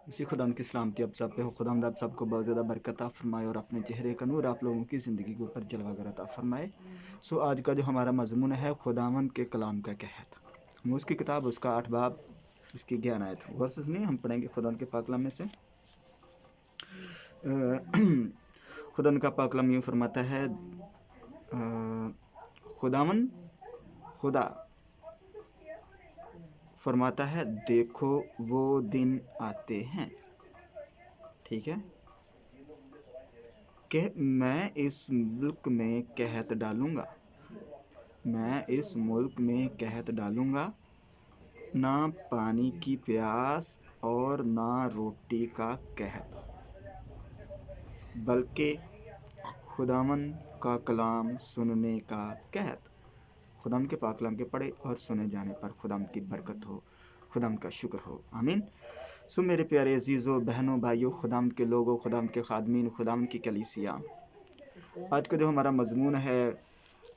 इसी खुदावंद की सलामती आप सब पे हो। खुदावंद आप सबको बहुत ज़्यादा बरकत अता फरमाए और अपने चेहरे का नूर आप लोगों की ज़िंदगी के ऊपर जलवागर अता फरमाए। सो आज का जो हमारा मजमून है खुदावंद के कलाम का कहत। हम उसकी किताब उसका 8 बाब उसकी 11 आयत वर्सेस नहीं हम पढ़ेंगे खुदावंद के पाक कलाम में से। खुदावंद का पाक कलाम यूँ फरमाता है, खुदावंद खुदा फरमाता है, देखो वो दिन आते हैं, ठीक है, कि मैं इस मुल्क में कहत डालूँगा, मैं इस मुल्क में कहत डालूँगा, ना पानी की प्यास और ना रोटी का कहत, बल्कि खुदावंद का कलाम सुनने का कहत। खुदावंद के पाक कलाम के पढ़े और सुने जाने पर खुदावंद की बरकत हो, खुदावंद का शुक्र हो, आमीन। सो मेरे प्यारे अजीज़ों, बहनों, भाइयों, खुदावंद के लोगों, खुदावंद के खादमीन, खुदावंद की कलीसिया, आज का जो हमारा मजमून है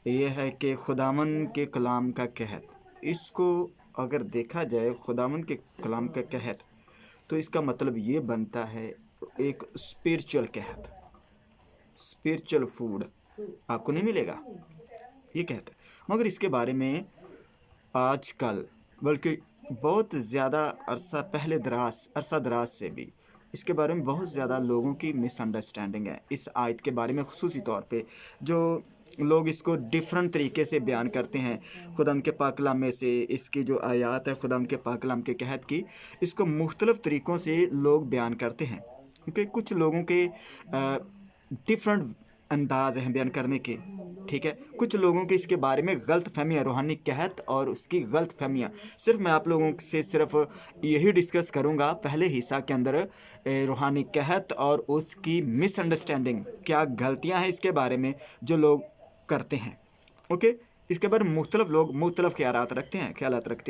ये है कि खुदावंद के कलाम का कहत। इसको अगर देखा जाए खुदावंद के कलाम का कहत तो इसका मतलब ये बनता है एक स्पिरिचुअल कहत, स्पिरिचुअल फूड आपको नहीं मिलेगा ये कहता है। मगर इसके बारे में आजकल बल्कि बहुत ज़्यादा अरसा दराज से भी इसके बारे में बहुत ज़्यादा लोगों की मिसअंडरस्टैंडिंग है। इस आयत के बारे में खुसूसी तौर पे जो लोग इसको डिफरेंट तरीके से बयान करते हैं। खुदावंद के पाक कलाम में से इसकी जो आयत है खुदावंद के पाक कलाम के कहत की, इसको मुख्तलिफ़ तरीक़ों से लोग बयान करते हैं, क्योंकि कुछ लोगों के डिफरेंट अंदाज हैं बयान करने के, ठीक है। कुछ लोगों के इसके बारे में गलत फहमियाँ, रूहानी कहत और उसकी गलत फहमियाँ, सिर्फ मैं आप लोगों से सिर्फ यही डिस्कस करूँगा पहले हिस्सा के अंदर, रूहानी कहत और उसकी मिसअंडरस्टैंडिंग, क्या गलतियाँ हैं इसके बारे में जो लोग करते हैं, ओके। इसके बारे में मुख्तलिफ लोग मुख्तलिफ ख्यालात रखते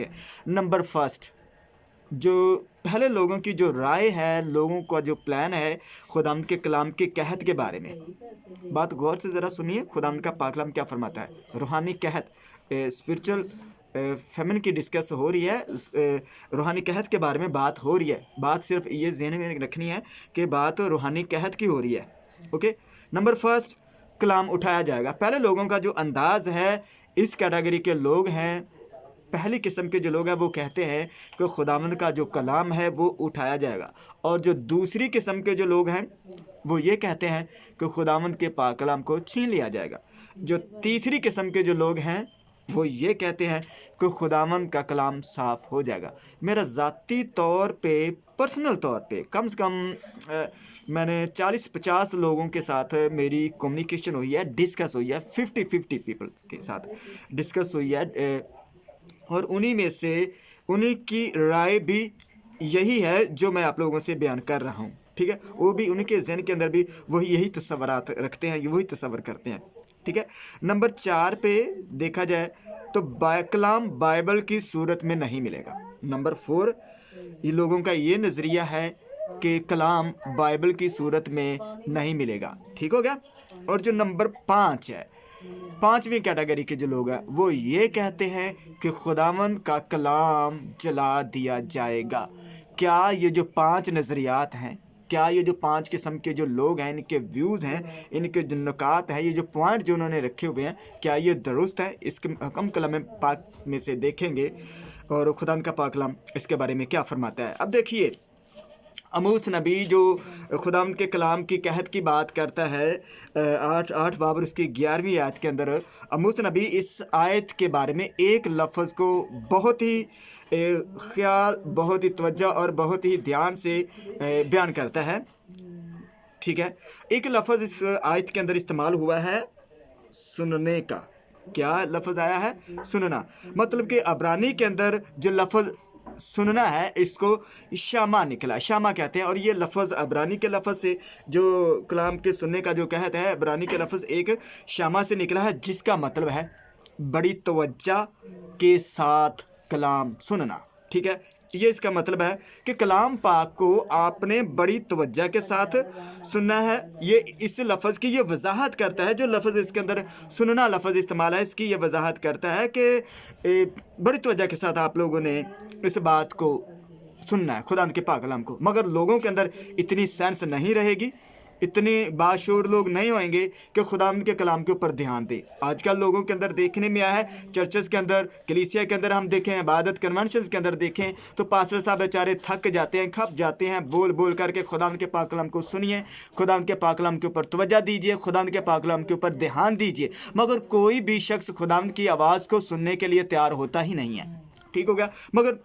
हैं। नंबर फर्स्ट, जो पहले लोगों की जो राय है, लोगों का जो प्लान है खुदावंद के कलाम के कहत के बारे में, बात गौर से ज़रा सुनिए। खुदावंद का पाक कलाम क्या फरमाता है? रूहानी कहत, स्पिरिचुअल फेमिन की डिस्कस हो रही है, रूहानी कहत के बारे में बात हो रही है। बात सिर्फ ये ज़हन में रखनी है कि बात रूहानी कहत की हो रही है, ओके। नंबर फर्स्ट, कलाम उठाया जाएगा। पहले लोगों का जो अंदाज़ है, इस कैटेगरी के लोग हैं, पहली किस्म के जो लोग हैं वो कहते हैं कि खुदावंद का जो कलाम है वो उठाया जाएगा। और जो दूसरी किस्म के जो लोग हैं वो ये कहते हैं कि खुदावंद के पाक कलाम को छीन लिया जाएगा। जो तीसरी किस्म के जो लोग हैं वो ये कहते हैं कि खुदावंद का कलाम साफ़ हो जाएगा। मेरा ज़ाती तौर पे, पर्सनल तौर पे कम से कम मैंने 40-50 लोगों के साथ मेरी कम्युनिकेशन हुई है, डिस्कस हुई है, 50-50 पीपल्स के साथ डिस्कस हुई है, और उन्हीं में से उन्हीं की राय भी यही है जो मैं आप लोगों से बयान कर रहा हूँ, ठीक है। वो भी उनके ज़हन के अंदर भी यही तसव्वुरात रखते हैं, वही तसव्वुर करते हैं, ठीक है। नंबर 4 पे देखा जाए तो कलाम बाइबल की सूरत में नहीं मिलेगा। नंबर 4, ये लोगों का ये नज़रिया है कि कलाम बाइबल की सूरत में नहीं मिलेगा, ठीक हो गया। और जो नंबर 5 है, 5वीं कैटेगरी के जो लोग हैं वो ये कहते हैं कि खुदावंद का कलाम जला दिया जाएगा। क्या ये जो 5 नज़रियात हैं, क्या ये जो 5 किस्म के जो लोग हैं, इनके व्यूज़ हैं, इनके जो नुकात हैं, ये जो पॉइंट जो उन्होंने रखे हुए हैं, क्या ये दुरुस्त है? इसके हम कलाम पाक में से देखेंगे और खुदावंद का पाक कलाम इसके बारे में क्या फरमाता है। अब देखिए, आमोस नबी जो खुदावंद के कलाम की कहत की बात करता है, 8 बाब उसकी 11वीं आयत के अंदर आमोस नबी इस आयत के बारे में एक लफ्ज़ को बहुत ही ख्याल, बहुत ही तवज्जो और बहुत ही ध्यान से बयान करता है, ठीक है। एक लफ्ज़ इस आयत के अंदर इस्तेमाल हुआ है, सुनने का। क्या लफ्ज़ आया है? सुनना। मतलब कि अब्रानी के अंदर जो लफ्ज़ सुनना है इसको शामा निकला, शामा कहते हैं। और ये लफ्ज़ अब्रानी के लफ्ज़ से, जो कलाम के सुनने का जो कहत है, अब्रानी के लफ्ज़ एक शामा से निकला है, जिसका मतलब है बड़ी तवज्जो के साथ कलाम सुनना, ठीक है। ये इसका मतलब है कि कलाम पाक को आपने बड़ी तवज्जो के साथ सुनना है। ये इस लफ्ज़ की ये वजाहत करता है, जो लफ्ज़ इसके अंदर सुनना लफ्ज़ इस्तेमाल है, इसकी ये वजाहत करता है कि बड़ी तवज्जो के साथ आप लोगों ने इस बात को सुनना है खुदा के पाक कलाम को, मगर लोगों के अंदर इतनी सेंस नहीं रहेगी, इतने बाशऊर लोग नहीं होंगे कि खुदा के कलाम के ऊपर ध्यान दें। आजकल लोगों के अंदर देखने में आया है, चर्चेस के अंदर, कलीसिया के अंदर हम देखें, इबादत कन्वेंशंस के अंदर देखें तो पास्टर साहब बेचारे थक जाते हैं, खप जाते हैं, बोल बोल करके खुदा के पाक कलाम को सुनिए, खुदा के पाक कलाम के ऊपर तवज्जो दीजिए, खुदा के पाक कलाम के ऊपर ध्यान दीजिए, मगर कोई भी शख्स खुदा की आवाज़ को सुनने के लिए तैयार होता ही नहीं है। ठीक हो गया। मगर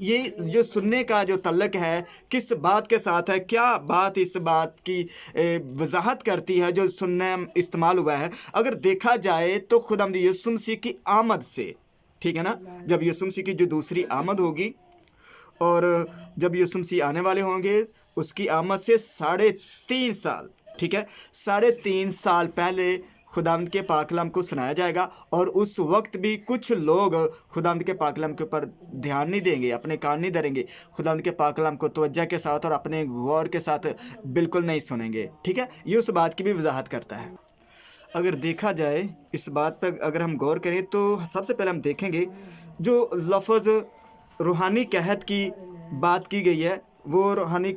ये जो सुनने का जो तल्लक है किस बात के साथ है, क्या बात इस बात की वजाहत करती है जो सुनने इस्तेमाल हुआ है। अगर देखा जाए तो खुदावंद यीशु मसीह की आमद से, ठीक है ना, जब यीशु मसीह की जो दूसरी आमद होगी और जब यीशु मसीह आने वाले होंगे, उसकी आमद से 3.5 साल, ठीक है, 3.5 साल पहले खुदावंद के पाक कलाम को सुनाया जाएगा। और उस वक्त भी कुछ लोग खुदावंद के पाक कलाम के ऊपर ध्यान नहीं देंगे, अपने कान नहीं धरेंगे, खुदावंद के पाक कलाम को तवज्जो के साथ और अपने गौर के साथ बिल्कुल नहीं सुनेंगे। ठीक है, ये उस बात की भी वजाहत करता है। अगर देखा जाए इस बात पर अगर हम गौर करें तो सबसे पहले हम देखेंगे जो लफ्ज़ रूहानी कहत की बात की गई है, वो रूहानी